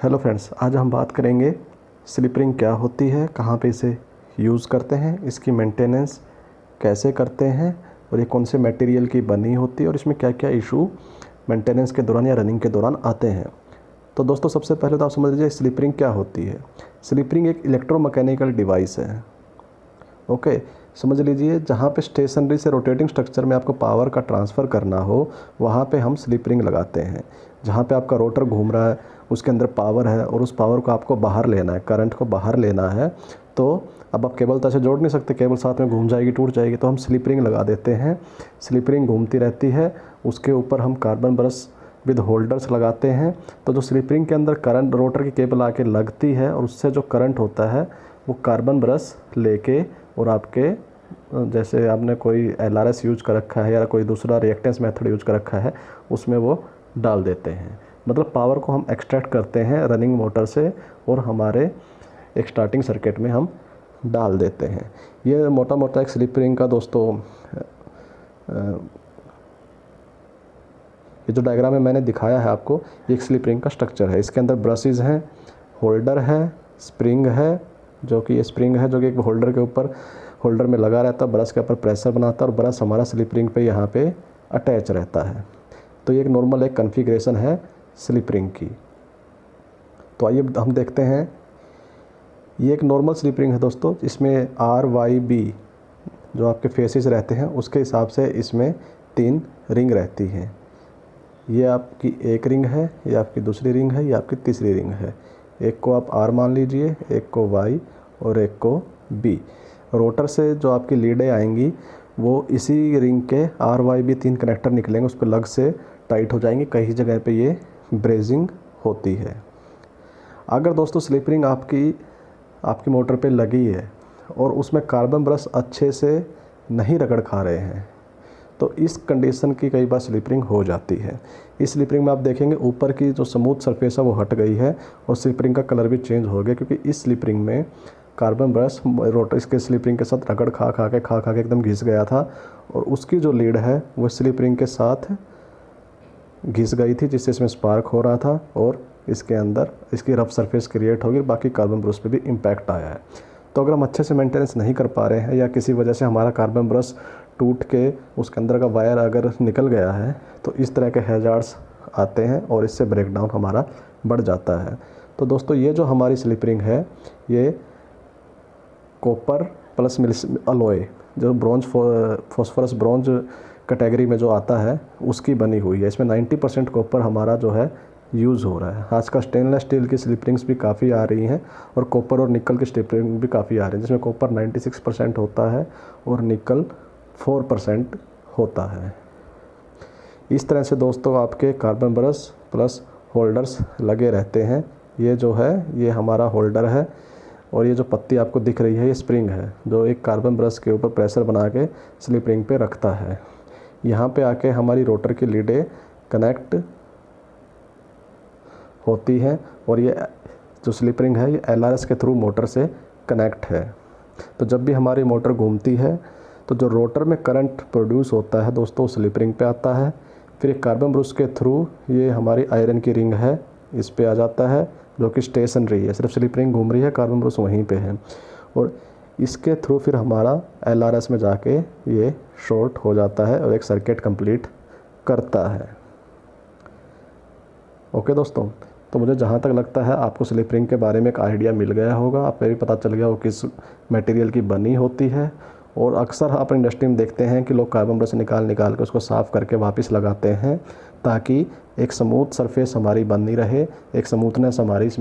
Hello friends, आज हम बात करेंगे स्लिप रिंग क्या होती है, कहाँ पे इसे यूज़ करते हैं, इसकी मेंटेनेंस कैसे करते हैं और ये कौन से मटेरियल की बनी होती है और इसमें क्या क्या इशू मेंटेनेंस के दौरान या रनिंग के दौरान आते हैं। तो दोस्तों, सबसे पहले तो आप समझ लीजिए स्लिप रिंग क्या होती है। स्लिप रिंग एक इलेक्ट्रोमैकेनिकल डिवाइस है। ओके, समझ लीजिए जहाँ पे स्टेशनरी से रोटेटिंग स्ट्रक्चर में आपको पावर का ट्रांसफ़र करना हो वहाँ पे हम स्लिप रिंग लगाते हैं। जहाँ पे आपका रोटर घूम रहा है उसके अंदर पावर है और उस पावर को आपको बाहर लेना है, करंट को बाहर लेना है। तो अब आप केबल तो ऐसे जोड़ नहीं सकते, केबल साथ में घूम जाएगी, टूट जाएगी, तो हम स्लिप रिंग लगा देते हैं। स्लिप रिंग घूमती रहती है, उसके ऊपर हम कार्बन ब्रश विद होल्डर्स लगाते हैं। तो जो स्लिप रिंग के अंदर करंट रोटर की केबल आके लगती है और उससे जो करंट होता है वो कार्बन ब्रश लेके और आपके जैसे आपने कोई LRS यूज कर रखा है या कोई दूसरा रिएक्टेंस मेथड यूज कर रखा है उसमें वो डाल देते हैं। मतलब पावर को हम एक्सट्रैक्ट करते हैं रनिंग मोटर से और हमारे एक स्टार्टिंग सर्किट में हम डाल देते हैं। ये मोटा मोटा एक स्लिप रिंग का दोस्तों ये जो डायग्राम में मैंने दिखाया है आपको, ये एक स्लिप रिंग का स्ट्रक्चर है। इसके अंदर ब्रशेज़ हैं, होल्डर है, स्प्रिंग है, जो कि ये स्प्रिंग है जो कि एक होल्डर के ऊपर होल्डर में लगा रहता है, ब्रश के ऊपर प्रेशर बनाता है और ब्रश हमारा स्लिप रिंग पे यहाँ पे अटैच रहता है। तो ये एक नॉर्मल एक कॉन्फ़िगरेशन है स्लिप रिंग की। तो आइए हम देखते हैं। ये एक नॉर्मल स्लिप रिंग है दोस्तों। इसमें RYB जो आपके फेसेस रहते हैं उसके हिसाब से इसमें 3 रिंग रहती हैं। ये आपकी एक रिंग है, ये आपकी दूसरी रिंग है, ये आपकी तीसरी रिंग है। एक को आप R मान लीजिए, एक को Y और एक को B। रोटर से जो आपकी लीडें आएंगी वो इसी रिंग के RYB 3 कनेक्टर निकलेंगे, उस पर लग से टाइट हो जाएंगे। कई जगह पे ये ब्रेजिंग होती है। अगर दोस्तों स्लिप रिंग आपकी मोटर पे लगी है और उसमें कार्बन ब्रश अच्छे से नहीं रगड़ खा रहे हैं तो इस कंडीशन की कई बार स्लिप रिंग हो जाती है। इस स्लिप रिंग में आप देखेंगे ऊपर की जो स्मूथ सरफेस है वो हट गई है और स्लिप रिंग का कलर भी चेंज हो गया, क्योंकि इस स्लिप रिंग में कार्बन ब्रश रोटर इसके स्लिप रिंग के साथ रगड़ खा के एकदम घिस गया था और उसकी जो लीड है वो स्लिप रिंग के साथ घिस गई थी, जिससे इसमें स्पार्क हो रहा था और इसके अंदर इसकी रफ सरफेस क्रिएट होगी। बाकी कार्बन ब्रश पे भी इम्पैक्ट आया है। तो अगर हम अच्छे से मेंटेनेंस नहीं कर पा रहे हैं या किसी वजह से हमारा कार्बन ब्रश टूट के उसके अंदर का वायर अगर निकल गया है तो इस तरह के हैजार्ड्स आते हैं और इससे ब्रेकडाउन हमारा बढ़ जाता है। तो दोस्तों, ये जो हमारी स्लिप रिंग है ये कॉपर प्लस अलॉय जो ब्रॉन्ज फॉस्फोरस ब्रॉन्ज कैटेगरी में जो आता है उसकी बनी हुई है। इसमें 90% कॉपर हमारा जो है यूज़ हो रहा है। आजकल स्टेनलेस स्टील की स्लिप रिंग्स भी काफ़ी आ रही हैं और कॉपर और निकल की स्लिप रिंग भी काफ़ी आ रही हैं, जिसमें कॉपर 96% होता है और निकल 4% होता है। इस तरह से दोस्तों आपके कार्बन ब्रश प्लस होल्डर्स लगे रहते हैं। ये जो है ये हमारा होल्डर है और ये जो पत्ती आपको दिख रही है ये स्प्रिंग है जो एक कार्बन ब्रश के ऊपर प्रेशर बना के स्लिप रिंग पे रखता है। यहाँ पे आके हमारी रोटर की लीडें कनेक्ट होती हैं और ये जो स्लिप रिंग है ये LRS के थ्रू मोटर से कनेक्ट है। तो जब भी हमारी मोटर घूमती है तो जो रोटर में करंट प्रोड्यूस होता है दोस्तों स्लिप रिंग पे आता है। फिर एक कार्बन ब्रश के थ्रू ये हमारी आयरन की रिंग है इस पे आ जाता है जो कि स्टेशनरी है, सिर्फ स्लिप रिंग घूम रही है, कार्बन ब्रश वहीं पे है और इसके थ्रू फिर हमारा LRS में जाके ये शॉर्ट हो जाता है और एक सर्किट कंप्लीट करता है। ओके दोस्तों, तो मुझे जहाँ तक लगता है आपको स्लिप रिंग के बारे में एक आइडिया मिल गया होगा। आपको भी पता चल गया हो किस मटेरियल की बनी होती है। और अक्सर आप इंडस्ट्री में देखते हैं कि लोग कार्बन ब्रश निकाल के उसको साफ़ करके वापस लगाते हैं ताकि एक स्मूथ सरफेस हमारी बनी रहे, एक स्मूथनेस हमारी इसमें